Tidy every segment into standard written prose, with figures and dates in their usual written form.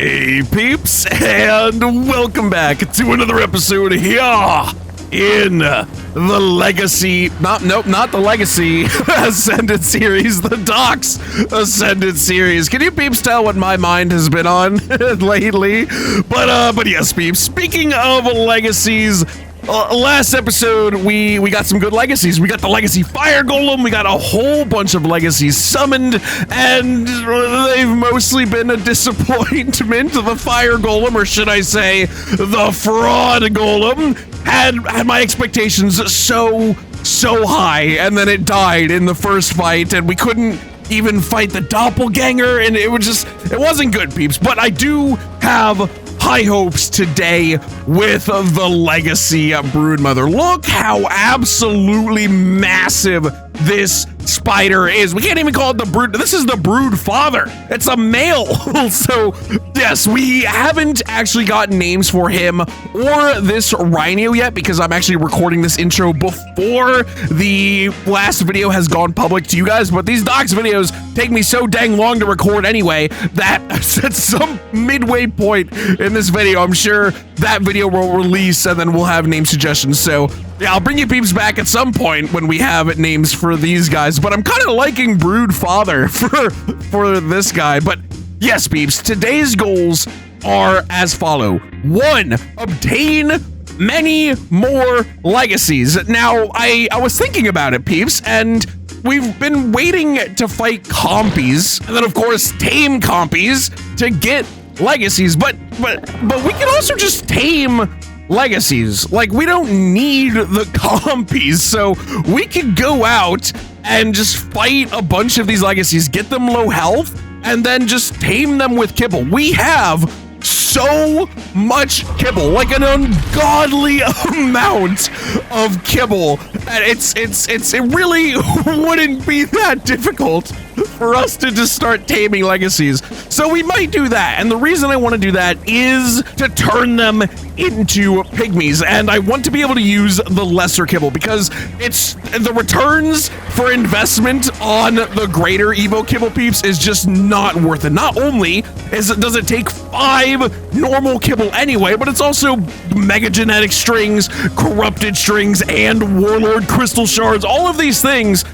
Hey peeps, and welcome back to another episode here in the Legacy, not the Legacy Ascended series, the DOX Ascended series. Can you peeps tell what my mind has been on lately? But yes peeps, speaking of legacies, last episode, we got some good legacies. We got the legacy fire golem, we got a whole bunch of legacies summoned, and they've mostly been a disappointment. The fire golem, or should I say, the fraud golem, had my expectations so high, and then it died in the first fight, and we couldn't even fight the doppelganger, and it wasn't good, peeps. But I do have high hopes today with the legacy Broodmother. Look how absolutely massive this spider is. We can't even call it the brood. This is the brood father. It's a male. So yes, we haven't actually gotten names for him or this Rhino yet, because I'm actually recording this intro before the last video has gone public to you guys. But these DOX videos take me so dang long to record anyway that at some midway point in this video, I'm sure that video will release and then we'll have name suggestions. So yeah, I'll bring you peeps back at some point when we have names for these guys, but I'm kind of liking Brood Father for this guy. But yes, peeps, today's goals are as follow. 1, obtain many more legacies. Now, I was thinking about it, peeps, and we've been waiting to fight compies, and then of course tame compies to get legacies, but we can also just tame legacies. Like, we don't need the compies, so we could go out and just fight a bunch of these legacies, get them low health, and then just tame them with kibble. We have so much kibble, like an ungodly amount of kibble, and it really wouldn't be that difficult for us to just start taming legacies. So we might do that, and the reason I want to do that is to turn them into pygmies, and I want to be able to use the lesser kibble because it's the returns for investment on the greater Evo kibble, peeps, is just not worth it. Not only does it take 5 normal kibble anyway, but it's also mega genetic strings, corrupted strings, and warlord crystal shards, all of these things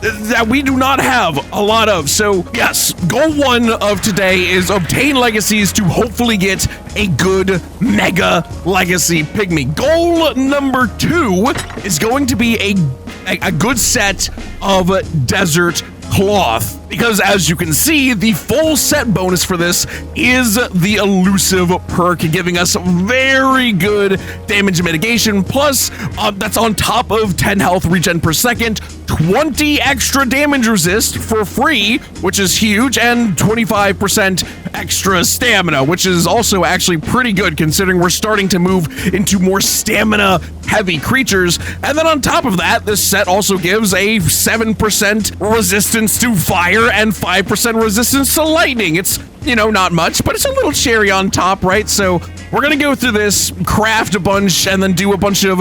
that we do not have a lot of. So yes, goal 1 of today is obtain legacies to hopefully get a good mega legacy pygmy. Goal number 2 is going to be a good set of desert cloth, because as you can see, the full set bonus for this is the elusive perk, giving us very good damage mitigation, plus that's on top of 10 health regen per second, 20 extra damage resist for free, which is huge, and 25% extra stamina, which is also actually pretty good considering we're starting to move into more stamina heavy creatures. And then on top of that, this set also gives a 7% resistance to fire and 5% resistance to lightning. It's, you know, not much, but it's a little cherry on top, right? So we're gonna go through this, craft a bunch, and then do a bunch of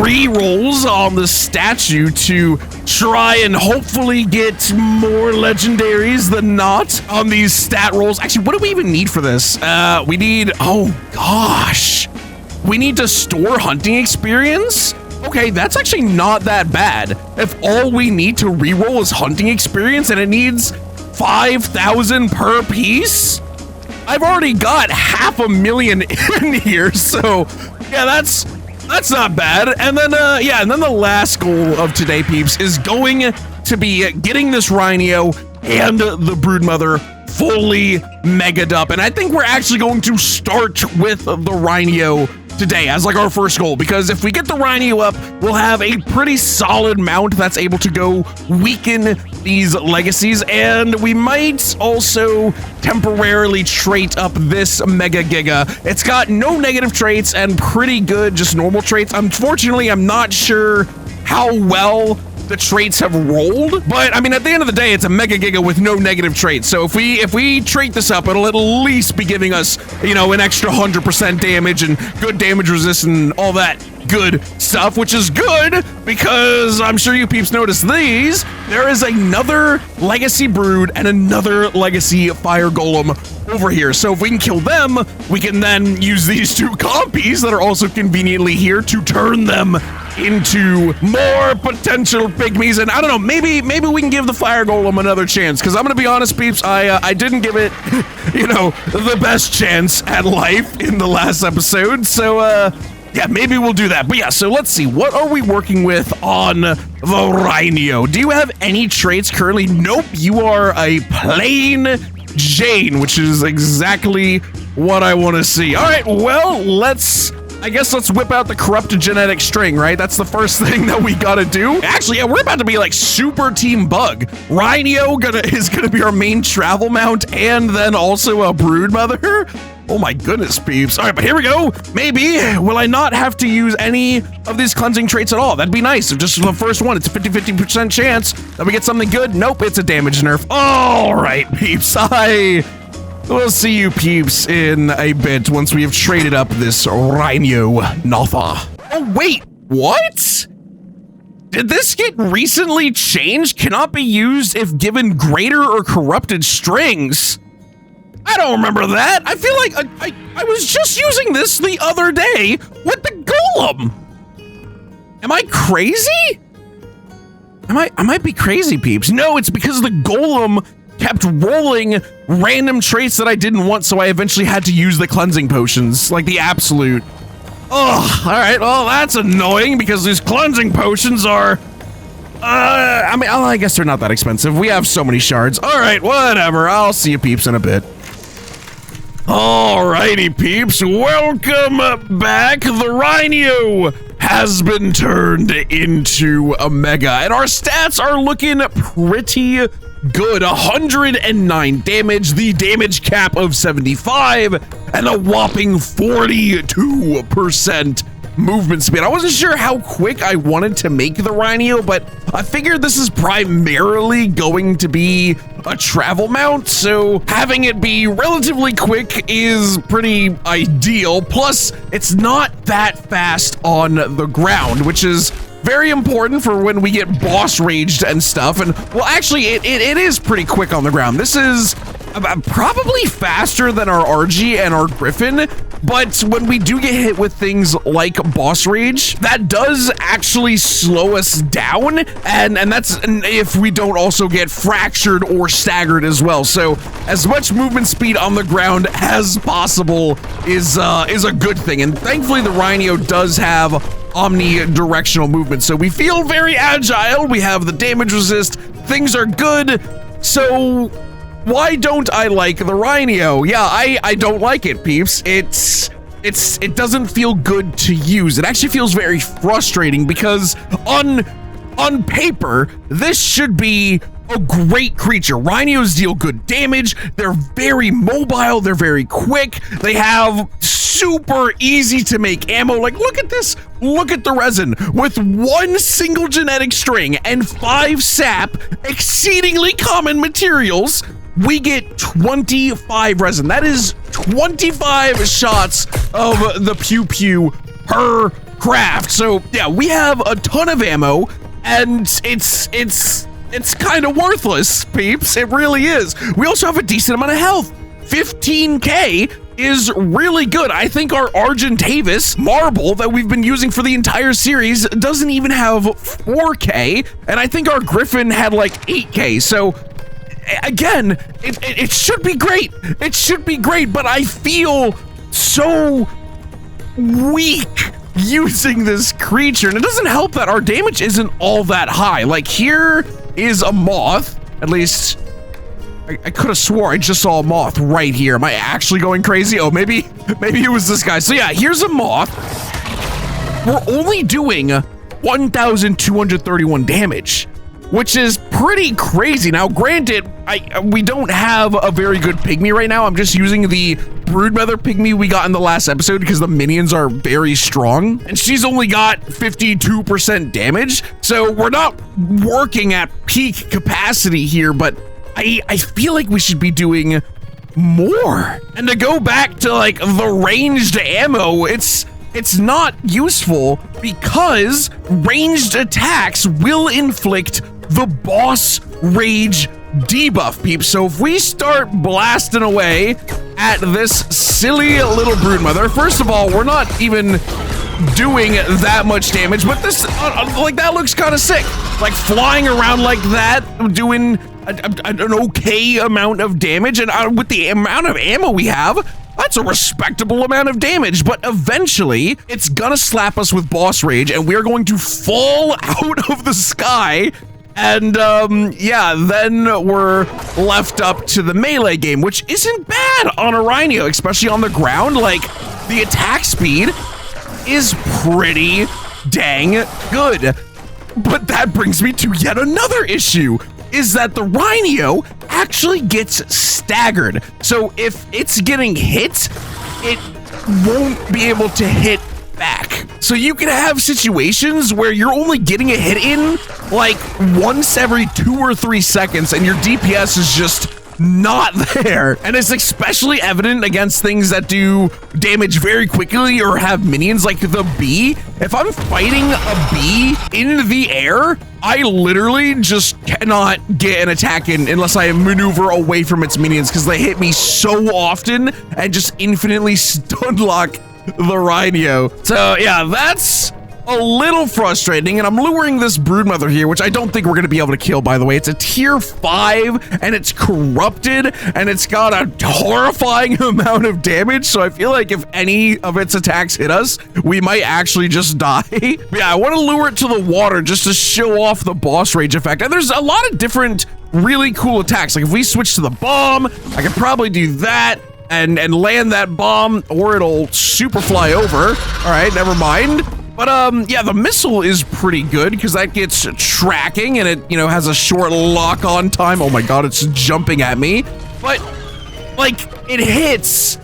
re-rolls on the statue to try and hopefully get more legendaries than not on these stat rolls. Actually, what do we even need for this? We need, oh gosh, we need to store hunting experience? Okay, that's actually not that bad. If all we need to re-roll is hunting experience and it needs 5,000 per piece, I've already got 500,000 in here, so yeah, that's not bad. And then yeah, and then the last goal of today, peeps, is going to be getting this Rhino and the Broodmother fully megaed up, and I think we're actually going to start with the Rhino today as like our first goal, because if we get the Rhino up, we'll have a pretty solid mount that's able to go weaken these legacies, and we might also temporarily trait up this Mega Giga. It's got no negative traits and pretty good just normal traits. Unfortunately, I'm not sure how well the traits have rolled, but I mean, at the end of the day, it's a Mega Giga with no negative traits. So if we trait this up, it'll at least be giving us, you know, an extra 100% damage and good damage resist and all that good stuff, which is good because I'm sure you peeps noticed these. There is another legacy brood and another legacy fire golem over here. So if we can kill them, we can then use these two compies that are also conveniently here to turn them into more potential pygmies. And I don't know, maybe we can give the fire golem another chance, because I'm gonna be honest, peeps, I didn't give it, you know, the best chance at life in the last episode. So yeah, maybe we'll do that. But yeah, so let's see, what are we working with on the Rhino? Do you have any traits currently? Nope, you are a plain Jane, which is exactly what I want to see. All right, well, I guess let's whip out the corrupted genetic string, right? That's the first thing that we gotta do. Actually, yeah, we're about to be like super team bug. Rhino is gonna be our main travel mount, and then also a Broodmother. Oh my goodness, peeps. All right, but here we go. Maybe, will I not have to use any of these cleansing traits at all? That'd be nice. If just the first one, it's a 50% chance that we get something good. Nope, it's a damage nerf. All right, peeps. We'll see you peeps in a bit once we have traded up this Rhino Notha. Oh, wait, what? Did this get recently changed? Cannot be used if given greater or corrupted strings. I don't remember that. I feel like I was just using this the other day with the golem. Am I crazy? I might be crazy, peeps. No, it's because the golem kept rolling random traits that I didn't want, so I eventually had to use the cleansing potions, like the absolute. Oh, all right, well, that's annoying because these cleansing potions are, I mean, I guess they're not that expensive. We have so many shards. All right, whatever, I'll see you peeps in a bit. Alrighty, peeps, welcome back. The Rhino has been turned into a mega, and our stats are looking pretty good. 109 damage, the damage cap of 75, and a whopping 42% movement speed. I wasn't sure how quick I wanted to make the Rhino, but I figured this is primarily going to be a travel mount, so having it be relatively quick is pretty ideal. Plus, it's not that fast on the ground, which is very important for when we get boss raged and stuff. And well, actually, it is pretty quick on the ground. This is probably faster than our RG and our Griffin, but when we do get hit with things like boss rage, that does actually slow us down, and that's if we don't also get fractured or staggered as well. So as much movement speed on the ground as possible is a good thing, and thankfully the Rhino does have omnidirectional movement, so we feel very agile. We have the damage resist, things are good. So why don't I like the Rhino? Yeah, I don't like it, peeps. It doesn't feel good to use. It actually feels very frustrating because on paper, this should be a great creature. Rhinos deal good damage. They're very mobile. They're very quick. They have super easy to make ammo. Like, look at this. Look at the resin. With one single genetic string and 5 sap, exceedingly common materials, we get 25 resin. That is 25 shots of the pew pew per craft. So yeah, we have a ton of ammo, and it's kind of worthless, peeps. It really is. We also have a decent amount of health. 15k is really good. I think our Argentavis marble that we've been using for the entire series doesn't even have 4k, and I think our Griffin had like 8k. So again, it should be great. It should be great, but I feel so weak using this creature, and it doesn't help that our damage isn't all that high. Like, here is a moth. At least I could have swore I just saw a moth right here. Am I actually going crazy? Oh, maybe it was this guy. So yeah, here's a moth. We're only doing 1,231 damage, which is pretty crazy. Now, granted, we don't have a very good pygmy right now. I'm just using the Broodmother pygmy we got in the last episode because the minions are very strong, and she's only got 52% damage. So we're not working at peak capacity here, but I feel like we should be doing more. And to go back to like the ranged ammo, it's it's not useful because ranged attacks will inflict the boss rage debuff, peeps. So if we start blasting away at this silly little Broodmother, first of all, we're not even doing that much damage, but this, like, that looks kind of sick. Like, flying around like that, doing an okay amount of damage, and with the amount of ammo we have, that's a respectable amount of damage. But eventually, it's gonna slap us with boss rage, and we're going to fall out of the sky. And, yeah, then we're left up to the melee game, which isn't bad on a Rhino, especially on the ground. Like, the attack speed is pretty dang good. But that brings me to yet another issue, is that the Rhino actually gets staggered. So if it's getting hit, it won't be able to hit back. So you can have situations where you're only getting a hit in like once every 2 or 3 seconds, and your DPS is just not there. And it's especially evident against things that do damage very quickly or have minions like the bee. If I'm fighting a bee in the air, I literally just cannot get an attack in unless I maneuver away from its minions, because they hit me so often and just infinitely stun lock the Rhino. So yeah, that's a little frustrating, and I'm luring this Broodmother here, which I don't think we're going to be able to kill, by the way. It's a tier 5, and it's corrupted, and it's got a horrifying amount of damage, so I feel like if any of its attacks hit us, we might actually just die. Yeah, I want to lure it to the water just to show off the boss rage effect, and there's a lot of different really cool attacks. Like if we switch to the bomb, I could probably do that and land that bomb, or it'll super fly over. All right, never mind. But yeah, the missile is pretty good because that gets tracking, and it, you know, has a short lock-on time. Oh my god, it's jumping at me. But like, it hits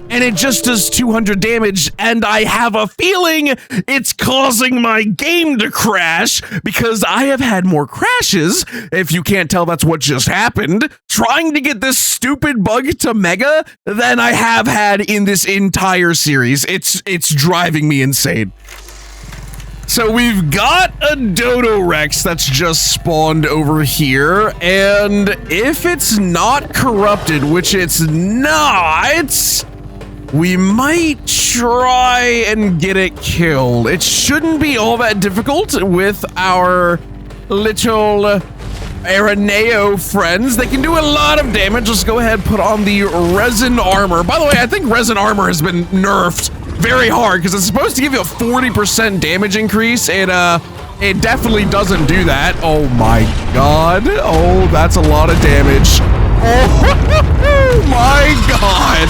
and it just does 200 damage, and I have a feeling it's causing my game to crash, because I have had more crashes, if you can't tell that's what just happened, trying to get this stupid bug to Mega than I have had in this entire series. It's driving me insane. So we've got a Dodo Rex that's just spawned over here, and if it's not corrupted, which it's not, we might try and get it killed. It shouldn't be all that difficult with our little Araneo friends. They can do a lot of damage. Let's go ahead and put on the resin armor. By the way, I think resin armor has been nerfed very hard, because it's supposed to give you a 40% damage increase, and it definitely doesn't do that. Oh my god. Oh, that's a lot of damage. Oh my god.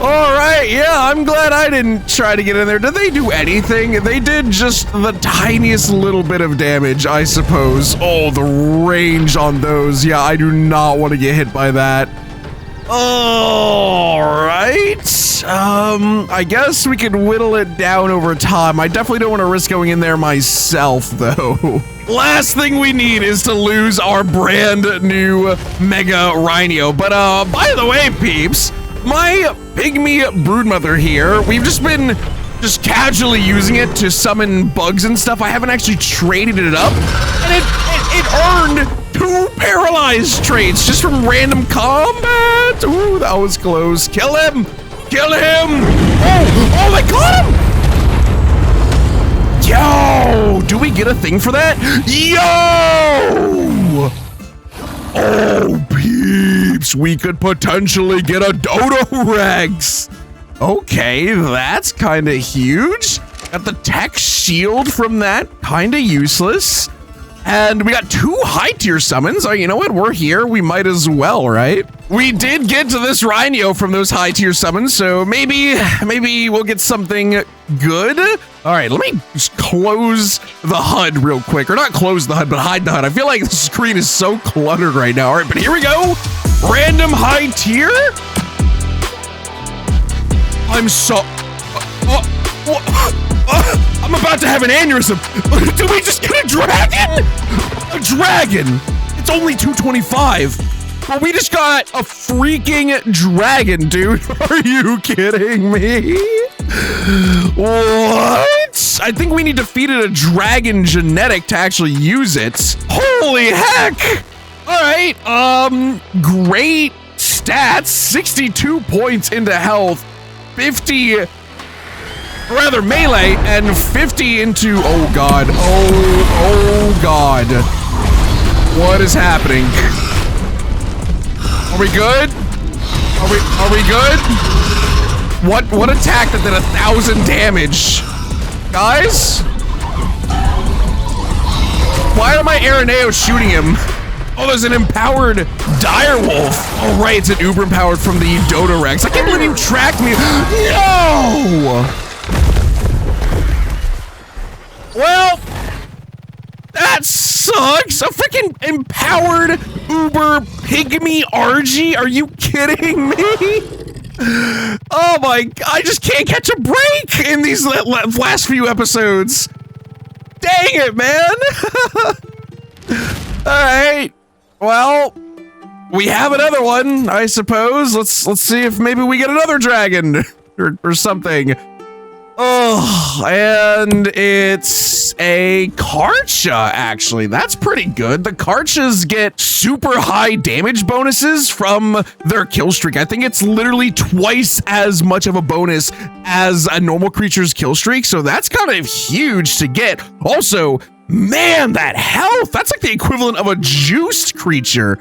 All right, yeah, I'm glad I didn't try to get in there. Did they do anything? They did just the tiniest little bit of damage, I suppose. Oh, the range on those. Yeah, I do not want to get hit by that. All right. I guess we could whittle it down over time. I definitely don't want to risk going in there myself, though. Last thing we need is to lose our brand new Mega Rhino. But by the way, peeps, my pygmy Broodmother here, we've just been casually using it to summon bugs and stuff. I haven't actually traded it up, and it earned 2 paralyzed traits just from random combat. Ooh, that was close. Kill him! Kill him! Oh, I got him! Yo! Do we get a thing for that? Yo! Oh, peeps! We could potentially get a Dodo Rex! Okay, that's kind of huge. Got the tech shield from that, kind of useless. And we got 2 high tier summons. Oh, you know what? We're here. We might as well, right? We did get to this Rhino from those high tier summons, so maybe we'll get something good. All right, let me just close the HUD real quick. Or not close the HUD, but hide the HUD. I feel like the screen is so cluttered right now. All right, but here we go. Random high tier. I'm so... I'm about to have an aneurysm. Did we just get a dragon? A dragon? It's only 225. But we just got a freaking dragon, dude. Are you kidding me? What? I think we need defeated a dragon genetic to actually use it. Holy heck! All right, great stats, 62 points into health, 50, rather melee, and 50 into, oh God, oh God. What is happening? Are we good? Are we good? What attack that did 1,000 damage? Guys? Why are my Araneo shooting him? Oh, there's an empowered direwolf. Oh, right, it's an uber empowered from the Dodorex. I can't believe you tracked me. No! Well, that sucks. A freaking empowered uber pygmy RG? Are you kidding me? Oh my, I just can't catch a break in these last few episodes. Dang it, man. All right. Well, we have another one, I suppose. Let's see if maybe we get another dragon or something. Oh, and it's a Karcha, actually. That's pretty good. The Karchas get super high damage bonuses from their kill streak. I think it's literally twice as much of a bonus as a normal creature's kill streak, so that's kind of huge to get. Also, man, that health, that's like the equivalent of a juiced creature.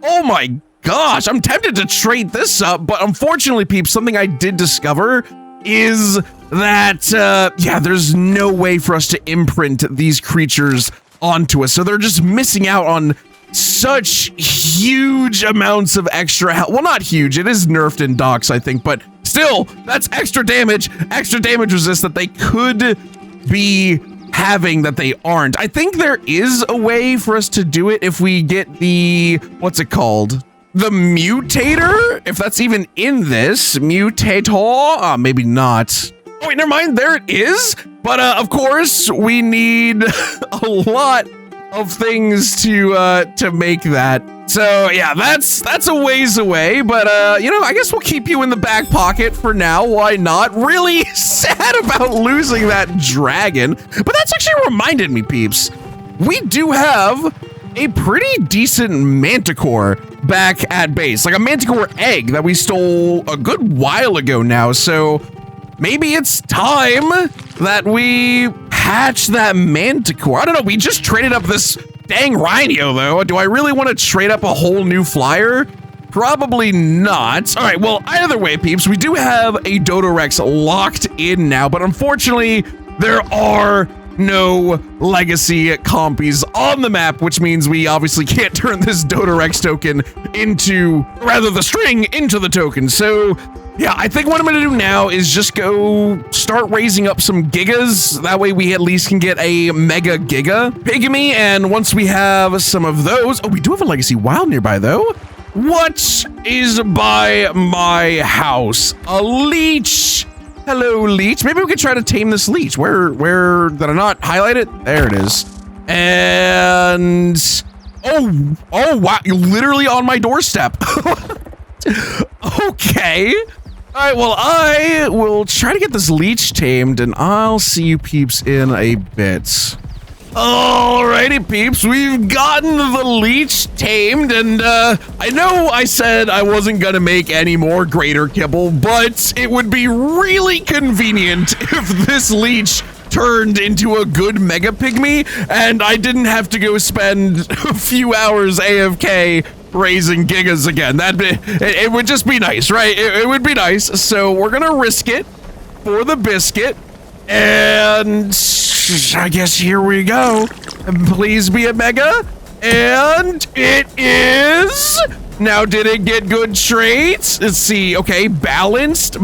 Oh my gosh, I'm tempted to trade this up, but unfortunately, peeps, something I did discover is that, yeah, there's no way for us to imprint these creatures onto us. So they're just missing out on such huge amounts of extra health. Well, not huge. It is nerfed in DOX, I think, but still, that's extra damage resist that they could be having that they aren't. I think there is a way for us to do it if we get the, what's it called? The mutator, if that's even in this. Mutator? Maybe not. Oh, wait, never mind. There it is. But of course, we need a lot of things to make that. So yeah, that's a ways away. But you know, I guess we'll keep you in the back pocket for now. Why not? Really sad about losing that dragon. But that's actually reminded me, peeps. We do have a pretty decent manticore back at base, like a manticore egg that we stole a good while ago now. So maybe it's time that we hatch that manticore. I don't know. We just traded up this dang Rhino, though. Do I really want to trade up a whole new flyer? Probably not. All right, well, either way, peeps, we do have a Dodorex locked in now, but unfortunately, there are no legacy compies on the map, which means we obviously can't turn this Dodorex token into, rather the string into the token. So yeah, I think what I'm gonna do now is just go start raising up some gigas. That way we at least can get a mega giga pygmy, and once we have some of those, oh, we do have a legacy wild nearby though. What is by my house? A leech. Hello, leech. Maybe we could try to tame this leech. Where did I not highlight it? There it is. And oh wow, you're literally on my doorstep. Okay. All right, well, I will try to get this leech tamed, and I'll see you peeps in a bit. Alrighty, peeps, we've gotten the leech tamed, and I know I said I wasn't gonna make any more greater kibble, but it would be really convenient if this leech turned into a good mega pygmy, and I didn't have to go spend a few hours AFK raising gigas again. It would just be nice, right? It would be nice. So we're gonna risk it for the biscuit, and I guess here we go. Please be a mega, and it is. Now, did it get good traits? Let's see. Okay, balanced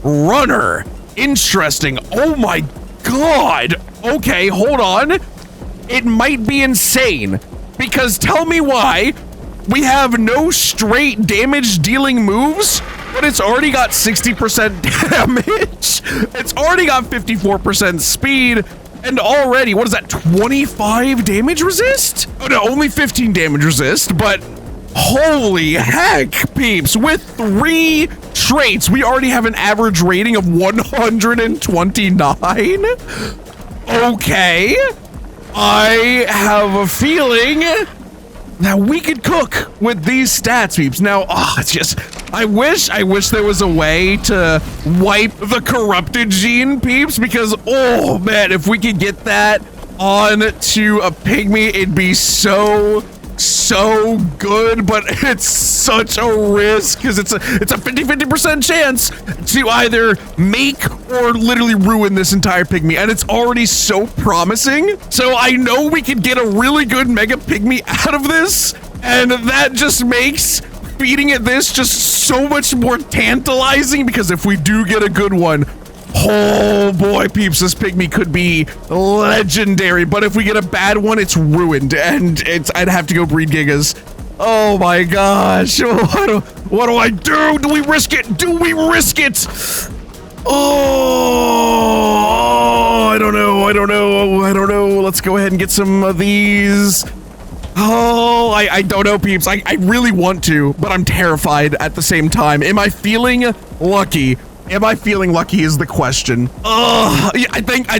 runner. Interesting. Oh my god. Okay, hold on. It might be insane, because tell me why we have no straight damage dealing moves, but it's already got 60% damage. It's already got 54% speed, and already, what is that, 25 damage resist? Oh no, only 15 damage resist, but holy heck, peeps, with 3 traits, we already have an average rating of 129? Okay. I have a feeling that we could cook with these stats, peeps. Now, it's just, I wish there was a way to wipe the corrupted gene, peeps, because, oh man, if we could get that onto a pygmy, it'd be so good, but it's such a risk because it's a 50% chance to either make or literally ruin this entire pygmy, and it's already so promising. So I know we could get a really good mega pygmy out of this, and that just makes feeding it this just so much more tantalizing, because if we do get a good one, oh boy, peeps, this pygmy could be legendary. But if we get a bad one, it's ruined, and I'd have to go breed gigas. Oh my gosh, what do I do? Do we risk it? Do we risk it? Oh, I don't know. Let's go ahead and get some of these. Oh, I don't know, peeps. I really want to, but I'm terrified at the same time. Am I feeling lucky? Am I feeling lucky is the question. Yeah, I think I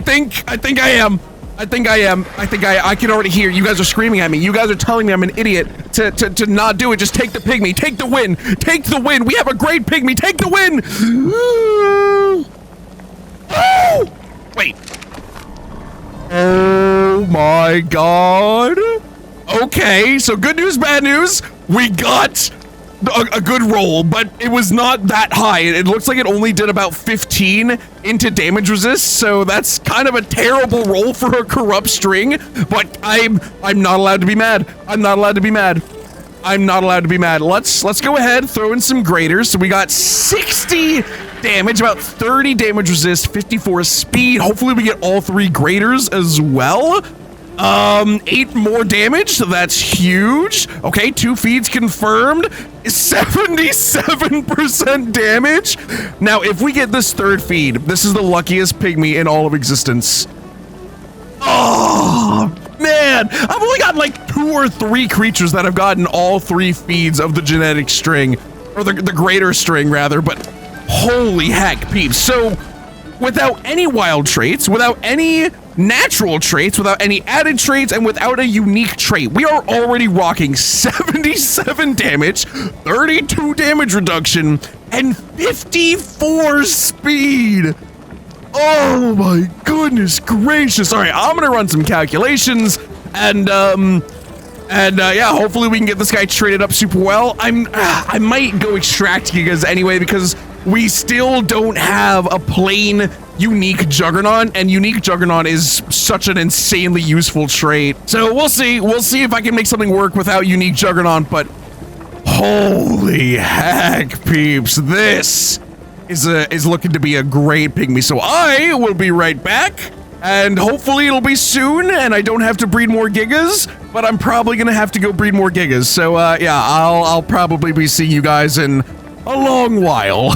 am. I can already hear you guys are screaming at me. You guys are telling me I'm an idiot to not do it. Just take the pygmy. Take the win. Take the win. We have a great pygmy. Take the win. Oh! Wait. Oh my god. Okay, so good news, bad news. We got a good roll, but it was not that high. It looks like it only did about 15 into damage resist, so that's kind of a terrible roll for a corrupt string, but I'm not allowed to be mad. I'm not allowed to be mad. Let's go ahead, throw in some graders. So we got 60 damage, about 30 damage resist, 54 speed. Hopefully we get all 3 graders as well. 8 more damage, so that's huge. Okay, 2 feeds confirmed. 77% damage. Now, if we get this 3rd feed, this is the luckiest pygmy in all of existence. Oh, man. I've only gotten like 2 or 3 creatures that have gotten all 3 feeds of the genetic string, or the greater string, rather, but holy heck, peeps. So, without any wild traits, without any natural traits, without any added traits, and without a unique trait, we are already rocking 77 damage, 32 damage reduction, and 54 speed. Oh my goodness gracious. All right, I'm gonna run some calculations, and yeah, hopefully we can get this guy traded up super well. I might go extract gigas anyway, because we still don't have a plain unique Juggernaut, and unique Juggernaut is such an insanely useful trait. So we'll see if I can make something work without unique Juggernaut, but holy heck, peeps, this is looking to be a great pygmy. So I will be right back, and hopefully it'll be soon, and I don't have to breed more gigas, but I'm probably gonna have to go breed more gigas. So yeah, I'll probably be seeing you guys in a long while.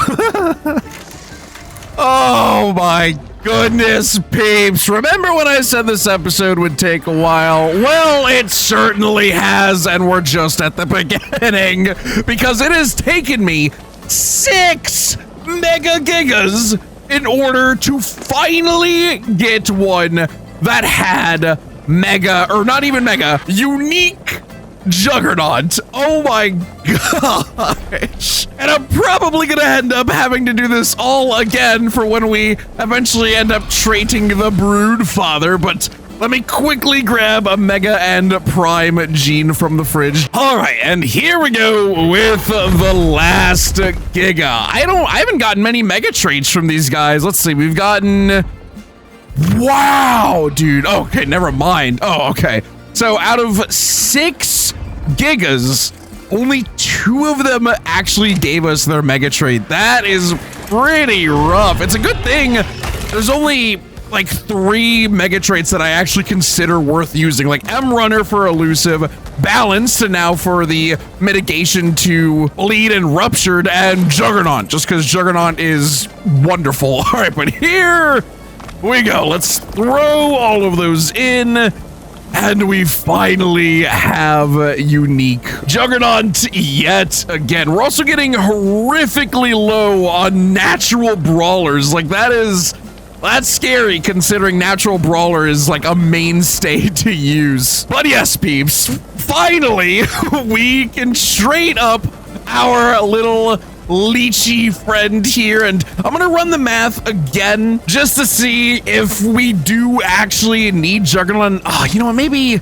Oh my goodness, peeps. Remember when I said this episode would take a while? Well, it certainly has, and we're just at the beginning, because it has taken me 6 mega gigas in order to finally get one that had mega, or not even mega, unique Juggernaut. Oh my gosh. And I'm probably gonna end up having to do this all again for when we eventually end up traiting the Broodfather, but let me quickly grab a mega and prime gene from the fridge. All right, and here we go with the last giga. I haven't gotten many mega traits from these guys. Let's see, we've gotten, wow, dude. Okay, never mind. Oh, okay. So out of 6 gigas, only 2 of them actually gave us their mega trait. That is pretty rough. It's a good thing there's only like 3 mega traits that I actually consider worth using, like M Runner for elusive, Balance now for the mitigation to bleed and ruptured, and Juggernaut, just because Juggernaut is wonderful. All right, but here we go. Let's throw all of those in. And we finally have a unique Juggernaut yet again. We're also getting horrifically low on natural brawlers. Like, that's scary considering natural brawler is like a mainstay to use. But yes, peeps, finally we can trade up our little leechy friend here, and I'm gonna run the math again just to see if we do actually need Juggernaut. Oh, you know what, maybe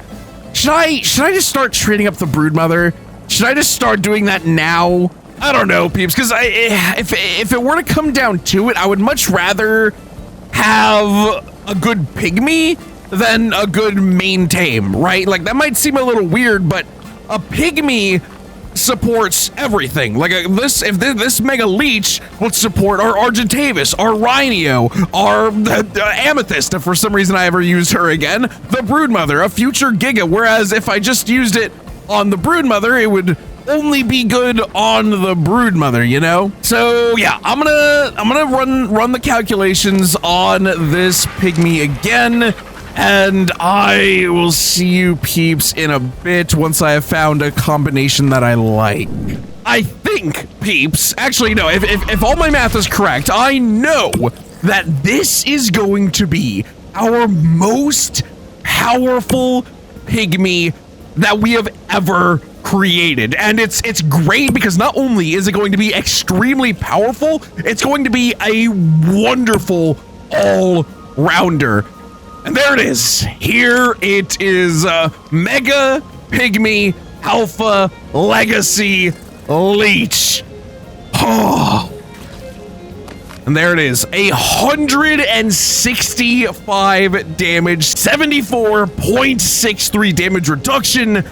should I just start trading up the Broodmother? Should I just start doing that now? I don't know, peeps, because if it were to come down to it, I would much rather have a good pygmy than a good main tame, right? Like, that might seem a little weird, but a pygmy supports everything. Like, if this mega leech would support our Argentavis, our Rhino, our Amethyst, if for some reason I ever used her again, the Broodmother, a future Giga, whereas if I just used it on the Broodmother, it would only be good on the Broodmother, you know? So yeah, I'm gonna run the calculations on this pygmy again, and I will see you peeps in a bit once I have found a combination that I like. I think, peeps, actually no, if all my math is correct, I know that this is going to be our most powerful pygmy that we have ever created. And it's great because not only is it going to be extremely powerful, it's going to be a wonderful all-rounder. And there it is. Here it is, Mega Pygmy Alpha Legacy Leech. Oh. And there it is, 165 damage, 74.63 damage reduction,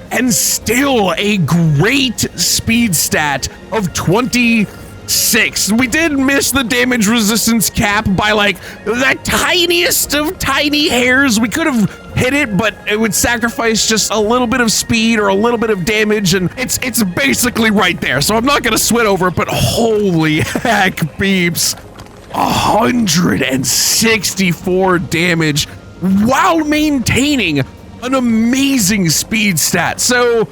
and still a great speed stat of 26. We did miss the damage resistance cap by like the tiniest of tiny hairs. We could have hit it, but it would sacrifice just a little bit of speed or a little bit of damage, and it's basically right there. So I'm not gonna sweat over it, but holy heck, peeps. 164 damage while maintaining an amazing speed stat. So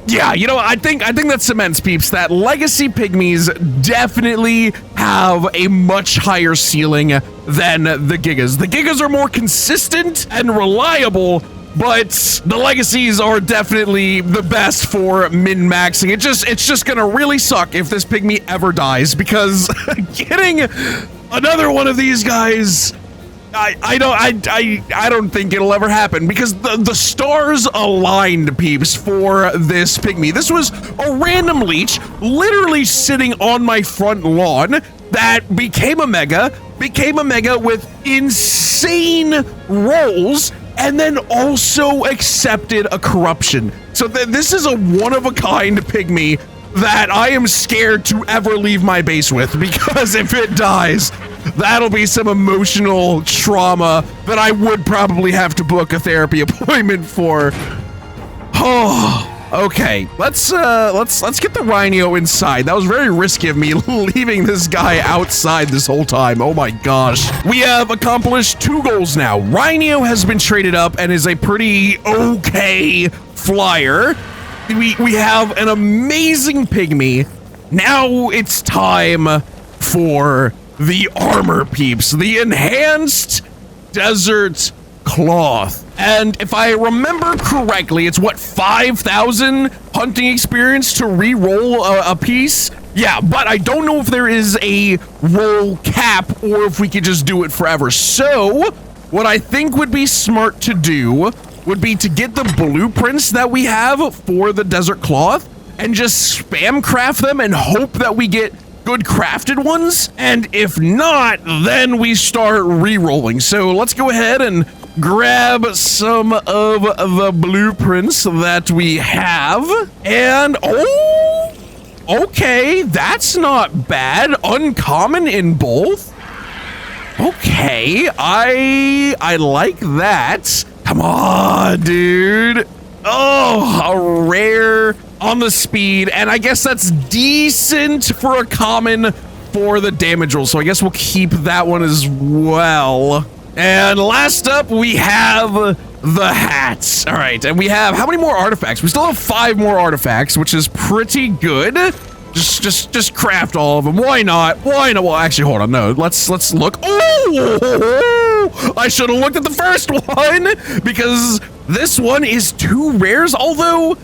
yeah, you know, I think that cements, peeps, that legacy pygmies definitely have a much higher ceiling than the Gigas. The Gigas are more consistent and reliable, but the legacies are definitely the best for min-maxing. It's just gonna really suck if this pygmy ever dies, because getting another one of these guys, I don't think it'll ever happen, because the stars aligned, peeps, for this pygmy. This was a random leech literally sitting on my front lawn that became a mega with insane rolls, and then also accepted a corruption. So this is a one-of-a-kind pygmy that I am scared to ever leave my base with, because if it dies, that'll be some emotional trauma that I would probably have to book a therapy appointment for. Oh, okay. Let's get the Rhino inside. That was very risky of me leaving this guy outside this whole time. Oh my gosh. We have accomplished 2 goals now. Rhino has been traded up and is a pretty okay flyer. We have an amazing pygmy. Now it's time for the armor, peeps, the enhanced desert cloth. And if I remember correctly, it's what, 5,000 hunting experience to re-roll a piece? Yeah, but I don't know if there is a roll cap or if we could just do it forever. So what I think would be smart to do would be to get the blueprints that we have for the desert cloth and just spam craft them and hope that we get good crafted ones, and if not, then we start re-rolling. So let's go ahead and grab some of the blueprints that we have, and oh, okay, that's not bad. Uncommon in both. Okay, I like that. Come on, dude. Oh, a rare on the speed, and I guess that's decent for a common for the damage roll, so I guess we'll keep that one as well. And last up, we have the hats. All right, and we have how many more artifacts? We still have 5 more artifacts, which is pretty good. Just craft all of them. Why not? Why not? Well, actually, hold on. No, let's look. Oh, I should have looked at the first one because this one is 2 rares. Although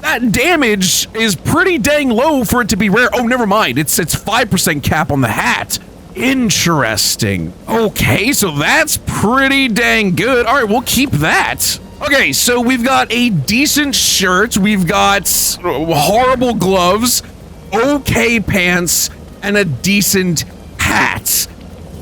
that damage is pretty dang low for it to be rare. Oh, never mind. It's 5% cap on the hat. Interesting. Okay, so that's pretty dang good. All right, we'll keep that. Okay, so we've got a decent shirt. We've got horrible gloves, okay pants, and a decent hat.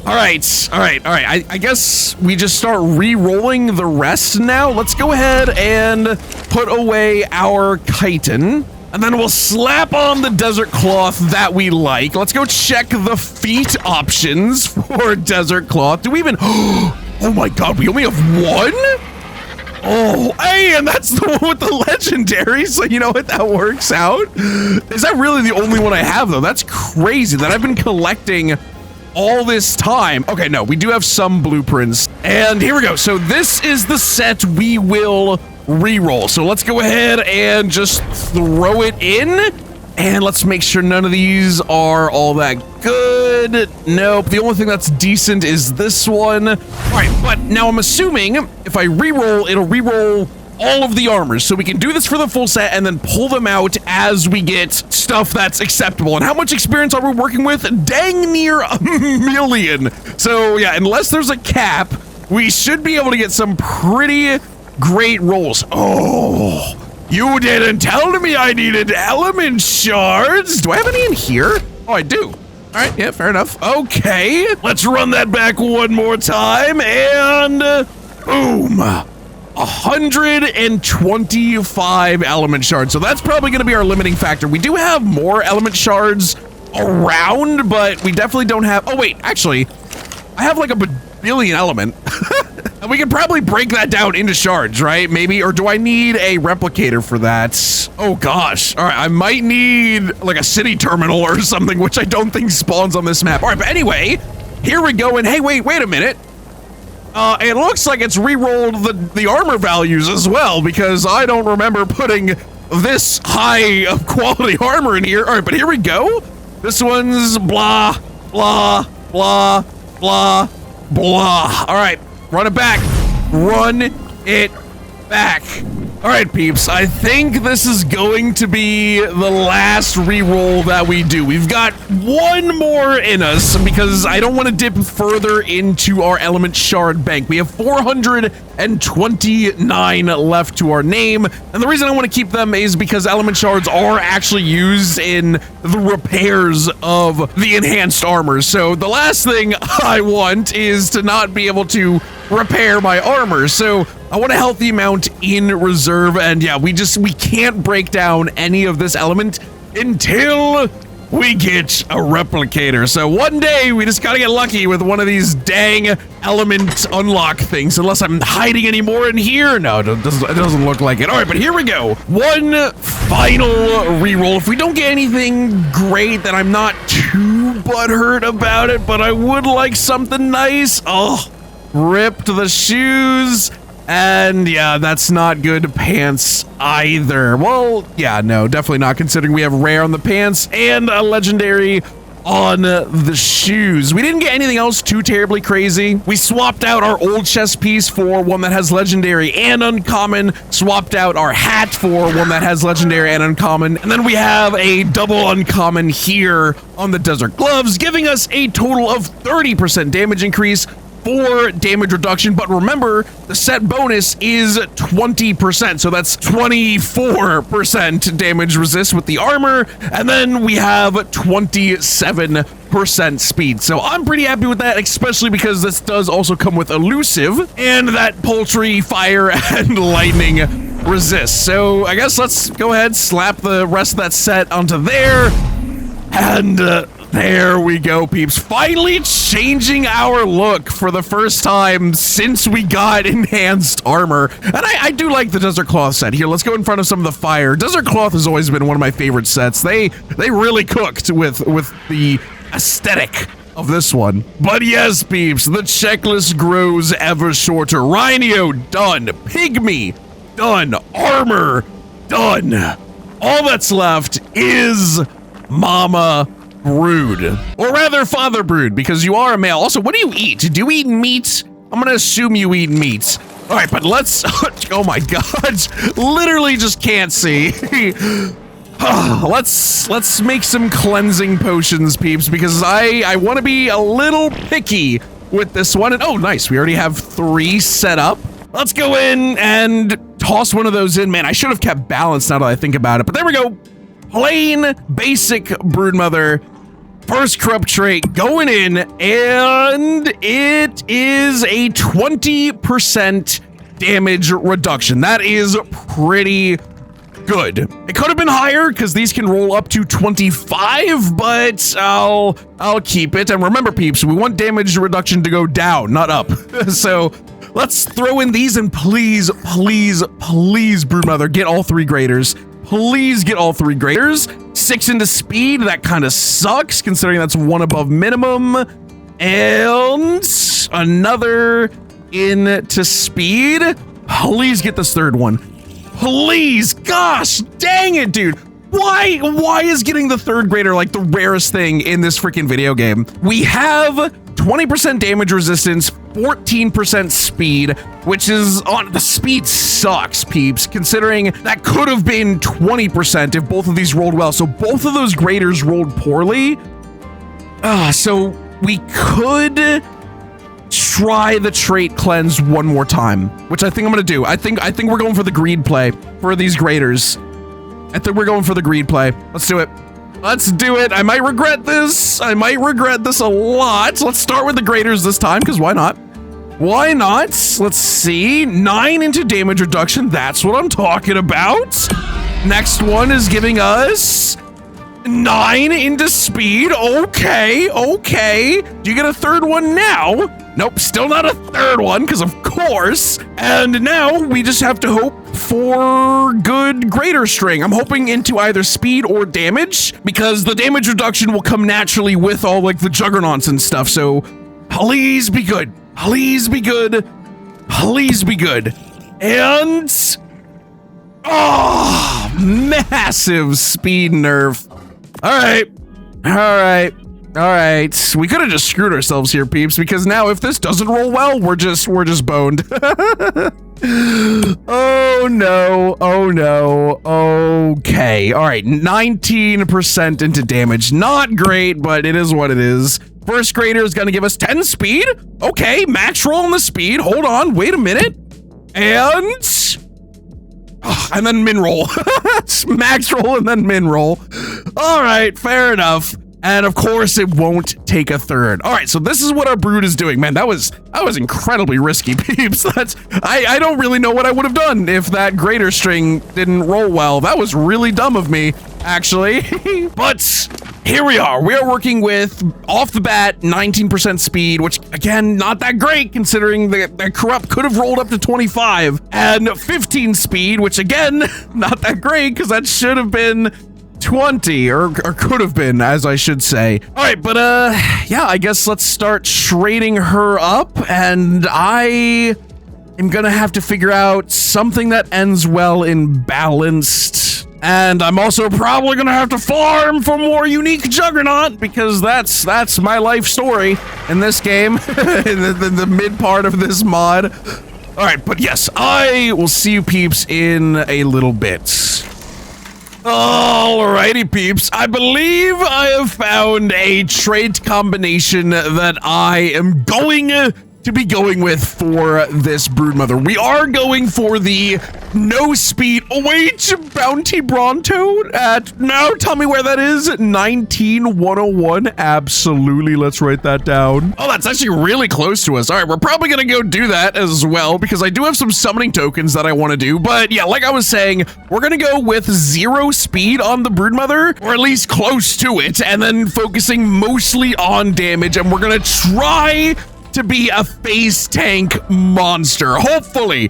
All right. I guess we just start re-rolling the rest now. Let's go ahead and put away our chitin. And then we'll slap on the desert cloth that we like. Let's go check the feet options for desert cloth. Do we even... Oh my god, we only have 1? Oh, hey, and that's the one with the legendary, so you know what, that works out. Is that really the only one I have, though? That's crazy that I've been collecting all this time. Okay, no, we do have some blueprints. And here we go. So this is the set we will reroll. So let's go ahead and just throw it in. And let's make sure none of these are all that good. Nope. The only thing that's decent is this one. All right, but now I'm assuming if I reroll, it'll reroll all of the armors. So we can do this for the full set and then pull them out as we get stuff that's acceptable. And how much experience are we working with? Dang near 1 million. So yeah, unless there's a cap, we should be able to get some pretty great rolls. Oh, you didn't tell me I needed element shards. Do I have any in here? Oh, I do. All right, yeah, fair enough. Okay, let's run that back one more time and boom. 125 element shards. So that's probably going to be our limiting factor. We do have more element shards around, but we definitely don't have... Oh, wait, actually, I have like a billion element. And we can probably break that down into shards, right? Maybe, or do I need a replicator for that? Oh gosh. All right, I might need like a city terminal or something, which I don't think spawns on this map. All right, but anyway, here we go. And hey, wait a minute. It looks like it's re-rolled the armor values as well, because I don't remember putting this high of quality armor in here. All right, but here we go. This one's blah, blah, blah, blah, blah. All right. Run it back. Run it back. All right, peeps. I think this is going to be the last reroll that we do. We've got 1 more in us because I don't want to dip further into our element shard bank. We have 429 left to our name. And the reason I want to keep them is because element shards are actually used in the repairs of the enhanced armor. So the last thing I want is to not be able to repair my armor. So I want a healthy amount in reserve, and yeah, we can't break down any of this element until we get a replicator. So one day we just gotta get lucky with one of these dang element unlock things, unless I'm hiding any more in here. No, it doesn't look like it. All right, but here we go. One final reroll. If we don't get anything great, then I'm not too butthurt about it, but I would like something nice. Oh, ripped the shoes. And yeah, that's not good pants either. Well, yeah, no, definitely not, considering we have rare on the pants and a legendary on the shoes. We didn't get anything else too terribly crazy. We swapped out our old chest piece for one that has legendary and uncommon, swapped out our hat for one that has legendary and uncommon, and then we have a double uncommon here on the desert gloves, giving us a total of 30% damage increase for damage reduction. But remember, the set bonus is 20%, so that's 24% damage resist with the armor, and then we have 27% speed. So I'm pretty happy with that, especially because this does also come with elusive and that poultry, fire, and lightning resist. So I guess let's go ahead, slap the rest of that set onto there, and there we go, peeps. Finally changing our look for the first time since we got enhanced armor. And I do like the Desert Cloth set. Here, let's go in front of some of the fire. Desert Cloth has always been one of my favorite sets. They really cooked with the aesthetic of this one. But yes, peeps, the checklist grows ever shorter. Rhino, done. Pygmy, done. Armor, done. All that's left is Mama Brood. Or rather, Father Brood, because you are a male. Also, what do you eat? Do you eat meat? I'm gonna assume you eat meat. All right, but let's, oh my God, literally just can't see. Let's make some cleansing potions, peeps, because I want to be a little picky with this one. And oh, nice, we already have 3 set up. Let's go in and toss one of those in. Man, I should have kept balance now that I think about it, but there we go. Plain, basic Broodmother. First corrupt trait going in, and it is a 20% damage reduction. That is pretty good. It could have been higher because these can roll up to 25, but I'll keep it. And remember, peeps, we want damage reduction to go down, not up. So let's throw in these, and please, please, please, Broodmother, get all 3 graders. Please get all 3 graders. 6 into speed, that kind of sucks considering that's 1 above minimum. And another into speed. Please get this 3rd one. Please, gosh, dang it, dude. Why is getting the 3rd grader like the rarest thing in this freaking video game? We have 20% damage resistance, 14% speed, which is on the speed sucks, peeps, considering that could have been 20% if both of these rolled well. So both of those graders rolled poorly. So we could try the trait cleanse one more time, which I think I'm gonna do. I think we're going for the greed play for these graders. I think we're going for the greed play. Let's do it. Let's do it. I might regret this. I might regret this a lot. Let's start with the graders this time, because why not? Why not? Let's see. 9 into damage reduction. That's what I'm talking about. Next one is giving us 9 into speed. Okay, okay. Do you get a 3rd one now? Nope, still not a 3rd one, because of course. And now we just have to hope for good grader string. I'm hoping into either speed or damage, because the damage reduction will come naturally with all like the juggernauts and stuff. So please be good. Please be good. Please be good. And oh, massive speed nerf. All right. All right. All right. We could have just screwed ourselves here, peeps, because now if this doesn't roll well, we're just boned. Oh no. Oh no. Okay. All right. 19% into damage. Not great, but it is what it is. First grader is going to give us 10 speed. Okay. Max roll on the speed. Hold on. Wait a minute. And then min roll. Max roll and then min roll. All right. Fair enough. And of course, it won't take a 3rd. All right, so this is what our Brood is doing. Man, that was incredibly risky, peeps. I don't really know what I would have done if that grader string didn't roll well. That was really dumb of me, actually. But here we are. We are working with, off the bat, 19% speed, which, again, not that great, considering that corrupt could have rolled up to 25. And 15 speed, which, again, not that great, because that should have been 20, or could have been, as I should say. All right, but yeah, I guess let's start trading her up, and I am gonna have to figure out something that ends well in balanced. And I'm also probably gonna have to farm for more unique juggernaut, because that's my life story in this game, in the mid part of this mod. All right, but yes, I will see you peeps in a little bit. Alrighty, peeps. I believe I have found a trait combination that I am going to be going with for this Broodmother. We are going for the no speed. Oh, wait, Bounty Bronto now tell me where that is. 19101. Absolutely. Let's write that down. Oh, that's actually really close to us. All right, we're probably going to go do that as well, because I do have some summoning tokens that I want to do. But yeah, like I was saying, we're going to go with 0 speed on the Broodmother, or at least close to it, and then focusing mostly on damage. And we're going to try to be a face tank monster. Hopefully.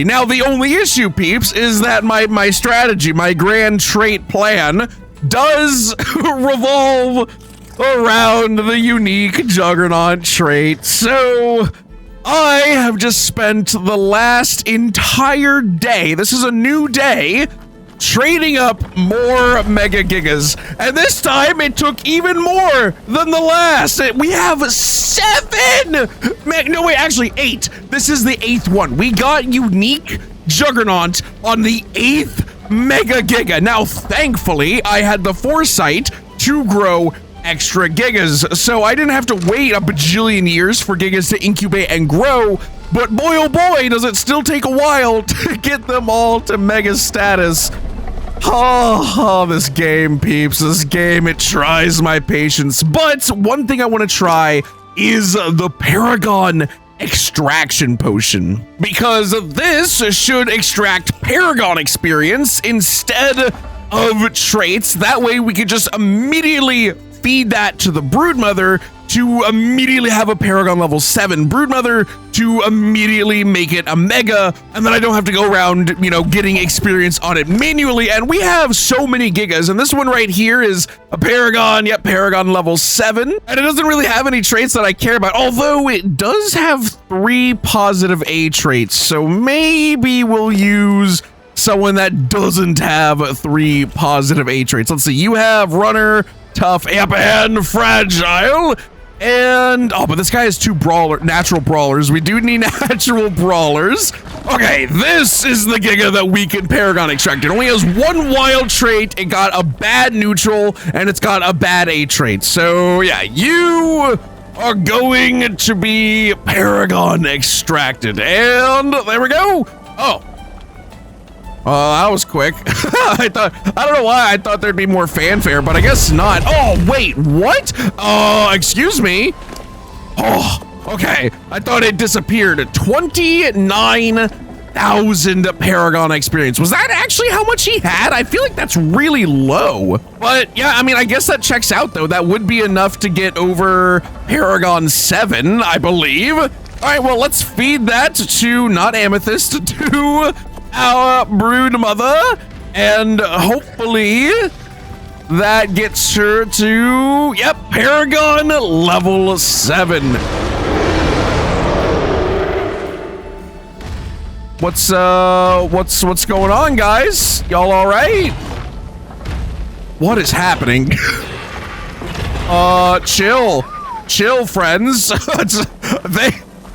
Now, the only issue, peeps, is that my strategy, my grand trait plan, does revolve around the unique Juggernaut trait. So I have just spent the last entire day, this is a new day, trading up more Mega Gigas. And this time it took even more than the last. We have 7! No, wait, actually 8. This is the 8th one. We got unique Juggernaut on the 8th Mega Giga. Now, thankfully, I had the foresight to grow extra gigas, so I didn't have to wait a bajillion years for gigas to incubate and grow, but boy oh boy does it still take a while to get them all to mega status. Oh, this game, peeps, this game, it tries my patience. But one thing I want to try is the Paragon extraction potion, because this should extract Paragon experience instead of traits. That way we could just immediately feed that to the Broodmother to immediately have a Paragon level 7 Broodmother to immediately make it a Mega, and then I don't have to go around, you know, getting experience on it manually. And we have so many Gigas, and this one right here is a Paragon, yep, Paragon level 7, and it doesn't really have any traits that I care about, although it does have 3 positive A traits, so maybe we'll use someone that doesn't have 3 positive A traits. Let's see, you have Runner, Tough, yep, and Fragile. And, oh, but this guy has 2 natural brawlers. We do need natural brawlers. Okay, this is the Giga that we can Paragon extract. It only has 1 wild trait, it got a bad neutral, and it's got a bad A trait. So, yeah, you are going to be Paragon extracted. And there we go. Oh. That was quick. I don't know why I thought there'd be more fanfare, but I guess not. Oh, wait, what? Excuse me. Oh, okay. I thought it disappeared. 29,000 Paragon experience. Was that actually how much he had? I feel like that's really low. But yeah, I mean, I guess that checks out though. That would be enough to get over Paragon 7, I believe. All right, well, let's feed that to, not Amethyst, to our Broodmother, and hopefully that gets her to, yep, Paragon level 7. What's going on, guys? Y'all all right? What is happening? Chill, friends.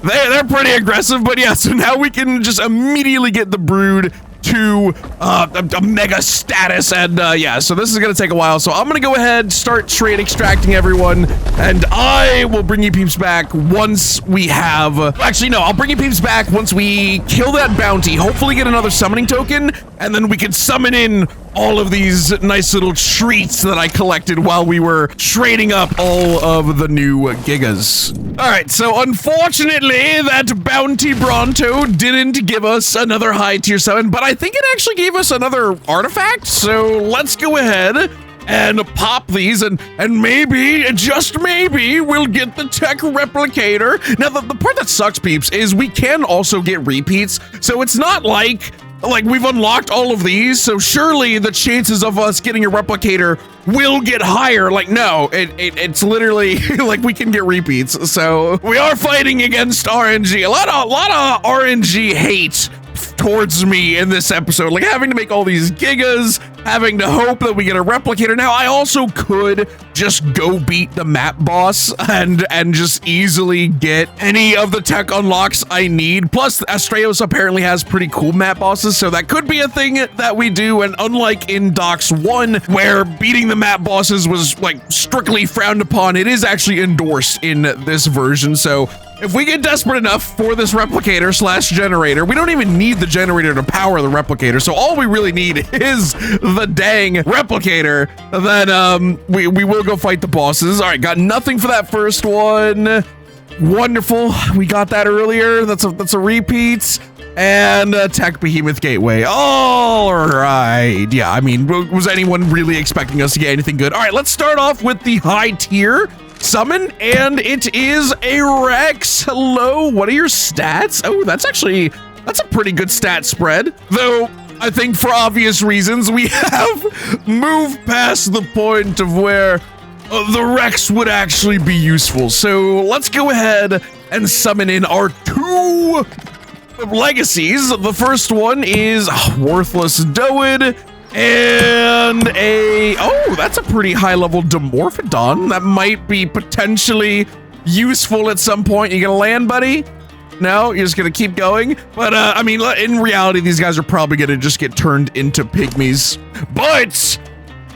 They're pretty aggressive, but yeah, so now we can just immediately get the Brood to a mega status, and yeah, so this is gonna take a while, so I'm gonna go ahead, start trade extracting everyone, and I will bring you peeps back once we have, actually no, I'll bring you peeps back once we kill that bounty, hopefully get another summoning token, and then we can summon in all of these nice little treats that I collected while we were trading up all of the new Gigas. All right, so unfortunately, that bounty Bronto didn't give us another high tier 7, but I think it actually gave us another artifact, so let's go ahead and pop these, and maybe, just maybe, we'll get the tech replicator. Now, the part that sucks, peeps, is we can also get repeats, so it's not like we've unlocked all of these, so surely the chances of us getting a replicator will get higher. Like, no, it's literally like we can get repeats. So we are fighting against RNG. A lot of RNG hate towards me in this episode, like having to make all these gigas, having to hope that we get a replicator. Now, I also could just go beat the map boss and just easily get any of the tech unlocks I need. Plus, Astraeos apparently has pretty cool map bosses, so that could be a thing that we do. And unlike in DOX 1, where beating the map bosses was like strictly frowned upon, it is actually endorsed in this version. So if we get desperate enough for this replicator slash generator, we don't even need the generator to power the replicator. So all we really need is the dang replicator. Then we will go fight the bosses. All right, got nothing for that first one. Wonderful, we got that earlier. That's a repeat. And Tech Behemoth Gateway. All right, yeah, I mean, was anyone really expecting us to get anything good? All right, let's start off with the high tier summon, and it is a Rex. Hello, what are your stats? Oh, that's a pretty good stat spread, though I think for obvious reasons we have moved past the point of where the Rex would actually be useful. So let's go ahead and summon in our 2 legacies. The first one is Worthless Doid and that's a pretty high level Dimorphodon that might be potentially useful at some point. You gonna land, buddy? No, you're just gonna keep going? But I mean, in reality, these guys are probably gonna just get turned into pygmies. But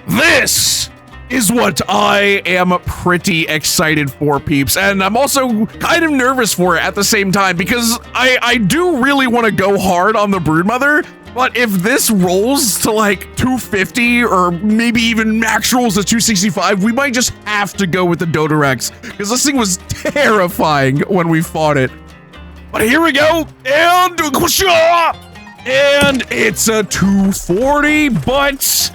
this is what I am pretty excited for, peeps. And I'm also kind of nervous for it at the same time, because I do really want to go hard on the Broodmother. But if this rolls to like 250 or maybe even max rolls to 265, we might just have to go with the Dodorex, because this thing was terrifying when we fought it. But here we go, and it's a 240, but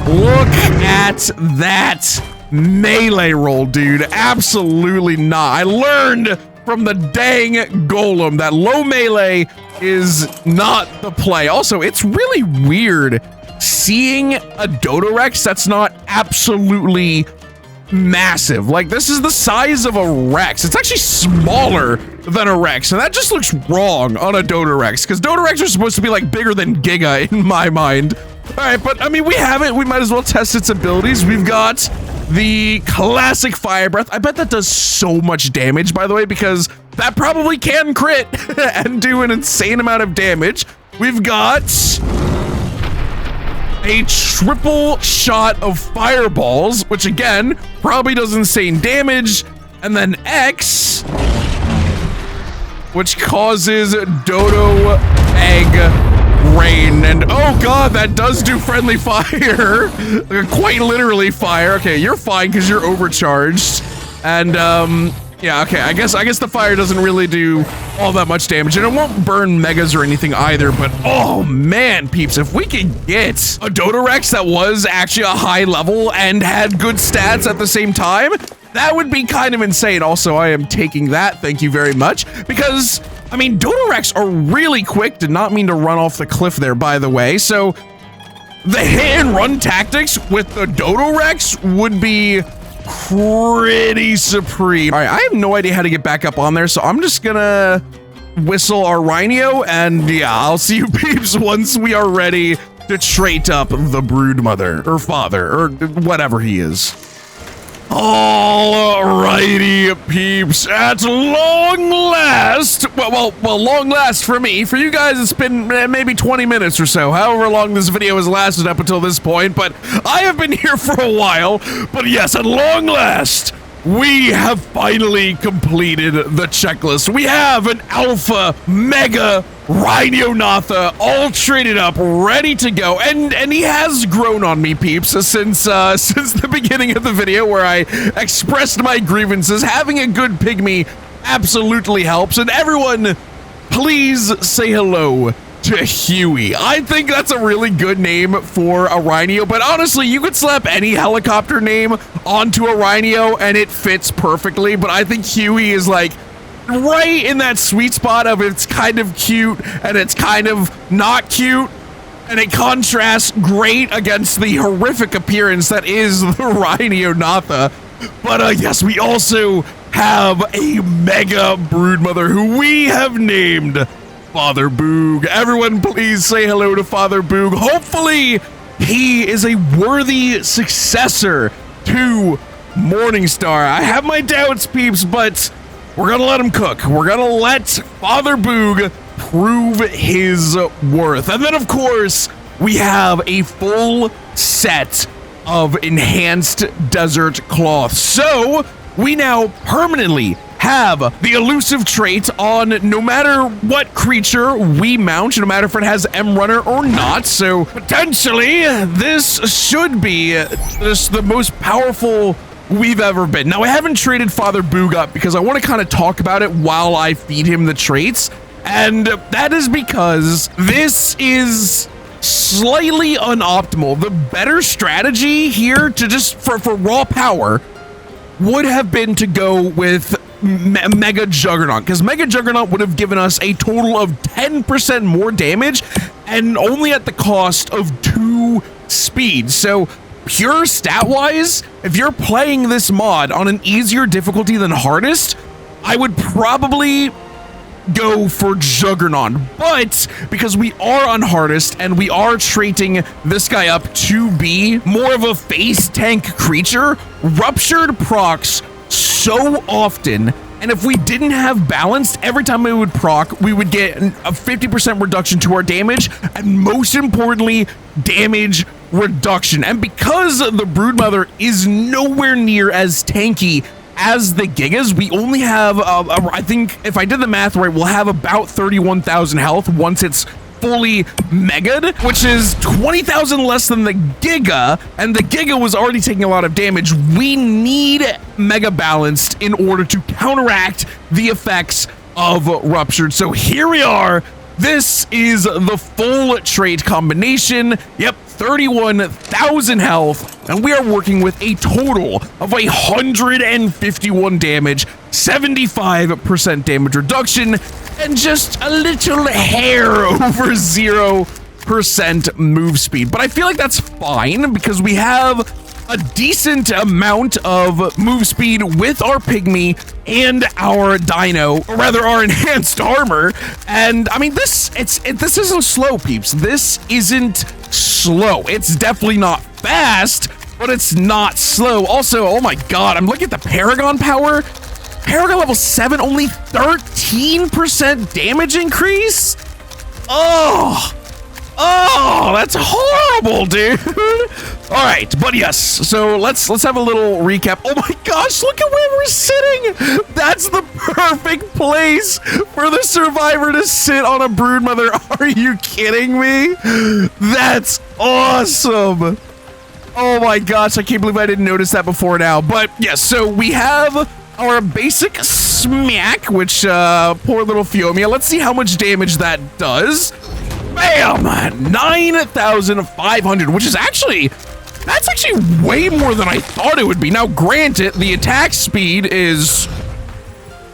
look at that melee roll, dude. Absolutely not. I learned from the dang golem that low melee is not the play. Also, it's really weird seeing a Dodorex that's not absolutely massive. Like, this is the size of a Rex. It's actually smaller than a Rex, and that just looks wrong on a Dodorex, because Dodorex are supposed to be like bigger than Giga in my mind. All right, but I mean, we have it. We might as well test its abilities. We've got the classic Fire Breath. I bet that does so much damage, by the way, because that probably can crit and do an insane amount of damage. We've got a triple shot of fireballs, which again, probably does insane damage. And then X, which causes Dodo Egg Rain, and oh god, that does do friendly fire. Quite literally fire. Okay, you're fine because you're overcharged. And yeah, okay, I guess the fire doesn't really do all that much damage, and it won't burn megas or anything either. But oh man, peeps, if we could get a Dodorex that was actually a high level and had good stats at the same time, that would be kind of insane. Also, I am taking that, thank you very much, because I mean, Dodorex are really quick. Did not mean to run off the cliff there, by the way. So the hit and run tactics with the Dodorex would be pretty supreme. All right, I have no idea how to get back up on there, so I'm just gonna whistle our Rhino, and yeah, I'll see you peeps once we are ready to trait up the Broodmother, or father, or whatever he is. Alrighty, peeps, at long last, well, long last for me. For you guys, it's been maybe 20 minutes or so, however long this video has lasted up until this point, but I have been here for a while. But yes, at long last, we have finally completed the checklist. We have an alpha mega Rhino all traded up, ready to go, and he has grown on me, peeps, since the beginning of the video where I expressed my grievances. Having a good pygmy absolutely helps, and everyone, please say hello to Huey. I think that's a really good name for a Rhino, but honestly, you could slap any helicopter name onto a Rhino and it fits perfectly, but I think Huey is like right in that sweet spot of it's kind of cute and it's kind of not cute, and it contrasts great against the horrific appearance that is the Rhino Natha. But yes, we also have a mega Broodmother who we have named Father Boog. Everyone please say hello to Father Boog. Hopefully he is a worthy successor to Morningstar. I have my doubts, peeps, but we're gonna let him cook. We're gonna let Father Boog prove his worth. And then, of course, we have a full set of enhanced desert cloth. So we now permanently have the elusive trait on no matter what creature we mount, no matter if it has M Runner or not. So potentially this should be just the most powerful we've ever been. Now, I haven't traded Father Boog up because I want to kind of talk about it while I feed him the traits, and that is because this is slightly unoptimal. The better strategy here to just for raw power would have been to go with Mega Juggernaut, because Mega Juggernaut would have given us a total of 10% more damage and only at the cost of 2 speed. So pure stat-wise, if you're playing this mod on an easier difficulty than hardest, I would probably go for Juggernaut. But because we are on hardest and we are trading this guy up to be more of a face tank creature, Ruptured procs so often. And if we didn't have balanced, every time we would proc, we would get a 50% reduction to our damage, and most importantly, damage reduction. And because the Broodmother is nowhere near as tanky as the Gigas, we only have, I think, if I did the math right, we'll have about 31,000 health once it's fully mega'd, which is 20,000 less than the Giga, and the Giga was already taking a lot of damage. We need mega balanced in order to counteract the effects of Ruptured. So here we are. This is the full trait combination. Yep, 31,000 health, and we are working with a total of 151 damage, 75% damage reduction, and just a little hair over 0% move speed. But I feel like that's fine because we have a decent amount of move speed with our pygmy and our dino, or rather our enhanced armor. And I mean, this isn't slow, peeps. This isn't slow. It's definitely not fast, but it's not slow. Also, oh my god, I'm looking at the Paragon power. Paragon level 7, only 13% damage increase? Oh, that's horrible, dude. All right, but yes, so let's have a little recap. Oh my gosh, look at where we're sitting. That's the perfect place for the survivor to sit on a Broodmother. Are you kidding me? That's awesome. Oh my gosh, I can't believe I didn't notice that before now. But yes, so we have our basic smack, which poor little Fiomia. Let's see how much damage that does. Bam! 9,500, which is that's actually way more than I thought it would be. Now, granted, the attack speed is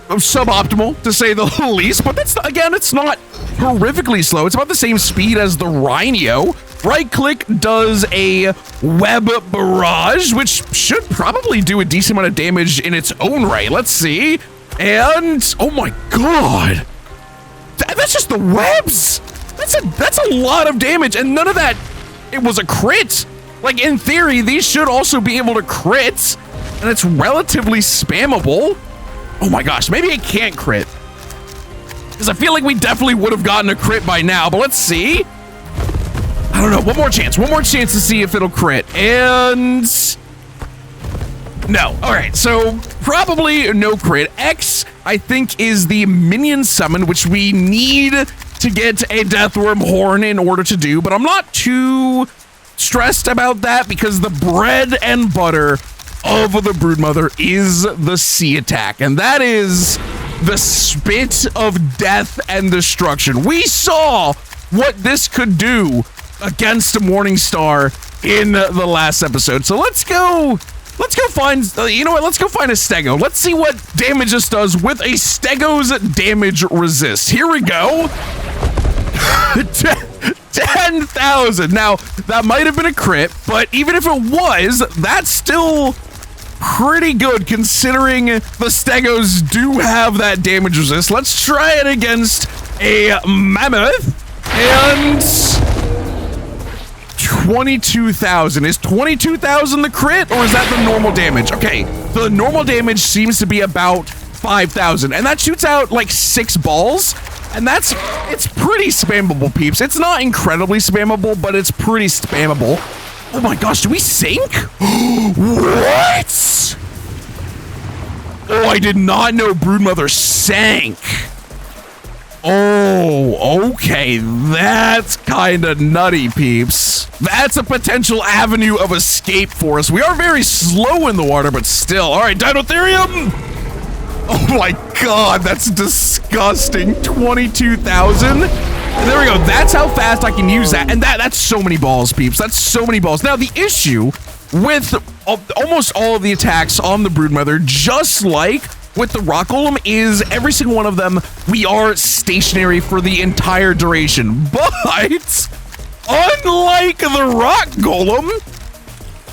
suboptimal, to say the least, but that's, again, it's not horrifically slow. It's about the same speed as the Rhino. Right-click does a web barrage, which should probably do a decent amount of damage in its own right. Let's see. And, oh my god. That's just the webs. That's a lot of damage, and none of that, it was a crit. Like, in theory, these should also be able to crit, and it's relatively spammable. Oh my gosh, maybe it can't crit, because I feel like we definitely would have gotten a crit by now, but let's see. I don't know, one more chance to see if it'll crit, and no. All right, so probably no crit. X, I think, is the minion summon, which we need to get a Deathworm Horn in order to do, but I'm not too stressed about that because the bread and butter of the Broodmother is the C attack, and that is the spit of death and destruction. We saw what this could do against a Morningstar in the last episode, so let's go find, you know what, let's go find a Stego. Let's see what damage this does with a Stego's damage resist. Here we go. 10,000. Now, that might have been a crit, but even if it was, that's still pretty good considering the Stegos do have that damage resist. Let's try it against a Mammoth, and 22,000. Is 22,000 the crit, or is that the normal damage? Okay, the normal damage seems to be about 5,000, and that shoots out like 6 balls, and it's pretty spammable, peeps. It's not incredibly spammable, but it's pretty spammable. Oh my gosh, do we sink? What? Oh, I did not know Broodmother sank. Oh, okay, that's kind of nutty, peeps. That's a potential avenue of escape for us. We are very slow in the water, but still. All right, Dinotherium. Oh my god, that's disgusting. 22,000. There we go. That's how fast I can use that. And that's so many balls, peeps. That's so many balls. Now, the issue with almost all of the attacks on the Broodmother, just like with the Rock Golem, is every single one of them, we are stationary for the entire duration. But unlike the Rock Golem,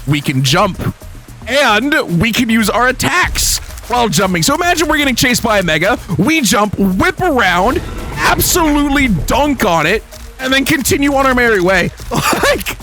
we can jump, and we can use our attacks while jumping. So imagine we're getting chased by a mega, we jump, whip around, absolutely dunk on it, and then continue on our merry way. Like,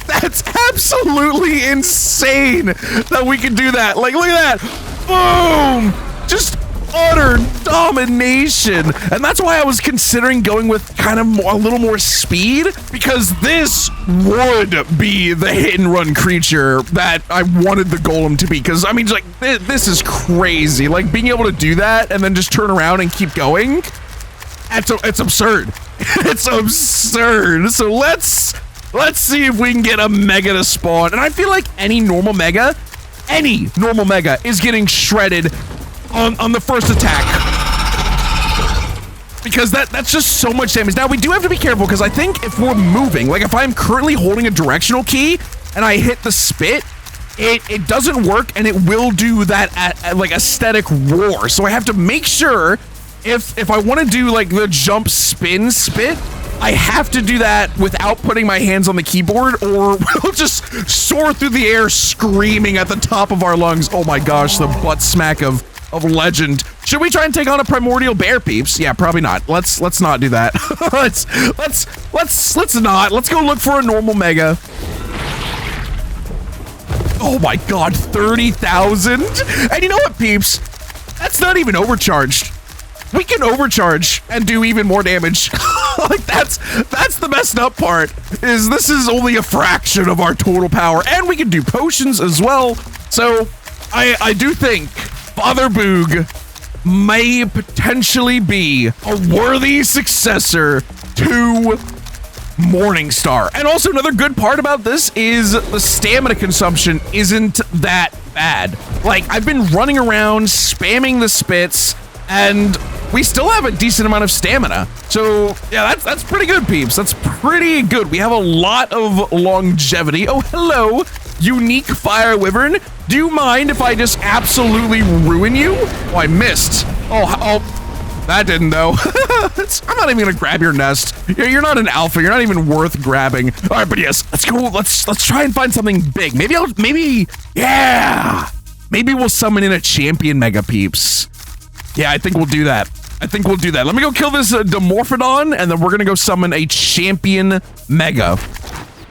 that's absolutely insane that we can do that. Like, look at that. Boom! Just utter domination. And that's why I was considering going with kind of a little more speed, because this would be the hit and run creature that I wanted the golem to be. Because I mean, like, this is crazy. Like, being able to do that and then just turn around and keep going, it's absurd. It's absurd. So let's see if we can get a mega to spawn. And I feel like any normal mega is getting shredded on the first attack, because that's just so much damage. Now we do have to be careful, because I think if we're moving, like if I'm currently holding a directional key and I hit the spit, it doesn't work, and it will do that at like aesthetic roar. So I have to make sure if I want to do like the jump spin spit, I have to do that without putting my hands on the keyboard, or we'll just soar through the air screaming at the top of our lungs. Oh my gosh, the butt smack of legend. Should we try and take on a primordial bear, peeps? Yeah, probably not. Let's not do that. let's not. Let's go look for a normal mega. Oh my god, 30,000. And you know what, peeps? That's not even overcharged. We can overcharge and do even more damage. Like, that's the messed up part, is this is only a fraction of our total power, and we can do potions as well. So I do think Father Boog may potentially be a worthy successor to Morningstar. And also, another good part about this is the stamina consumption isn't that bad. Like, I've been running around spamming the spits, and we still have a decent amount of stamina. So yeah, that's pretty good, peeps. That's pretty good. We have a lot of longevity. Oh, hello, unique fire wyvern. Do you mind if I just absolutely ruin you? Oh, I missed. Oh, that didn't though. I'm not even gonna grab your nest. You're not an alpha. You're not even worth grabbing. All right, but yes, let's go. Let's try and find something big. Maybe we'll summon in a champion mega, peeps. Yeah, I think we'll do that. Let me go kill this Dimorphodon, and then we're gonna go summon a champion mega.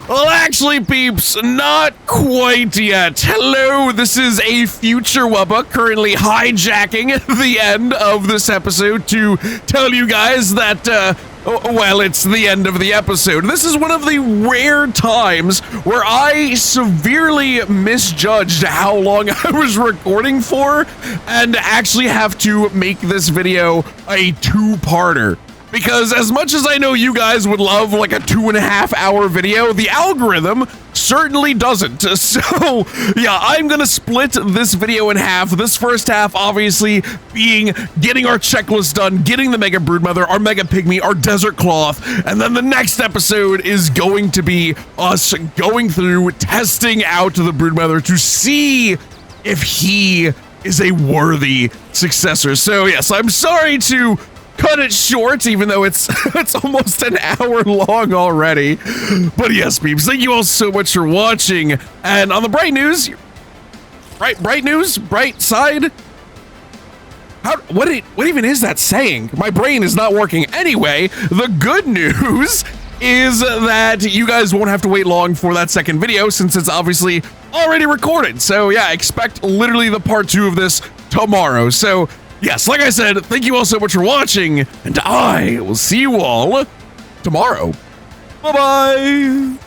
Well, actually, peeps, not quite yet. Hello, this is a future Wubba currently hijacking the end of this episode to tell you guys that, well, it's the end of the episode. This is one of the rare times where I severely misjudged how long I was recording for and actually have to make this video a two-parter. Because as much as I know you guys would love like a 2.5-hour video, the algorithm certainly doesn't. So yeah, I'm gonna split this video in half. This first half obviously being getting our checklist done, getting the Mega Broodmother, our Mega Pygmy, our Desert Cloth, and then the next episode is going to be us going through testing out the Broodmother to see if he is a worthy successor. So yes, I'm sorry to cut it short, even though it's almost an hour long already. But yes, peeps, thank you all so much for watching. And on the bright news, bright side. What even is that saying? My brain is not working. Anyway, the good news is that you guys won't have to wait long for that second video, since it's obviously already recorded. So yeah, expect literally the part 2 of this tomorrow. So yes, like I said, thank you all so much for watching, and I will see you all tomorrow. Bye-bye.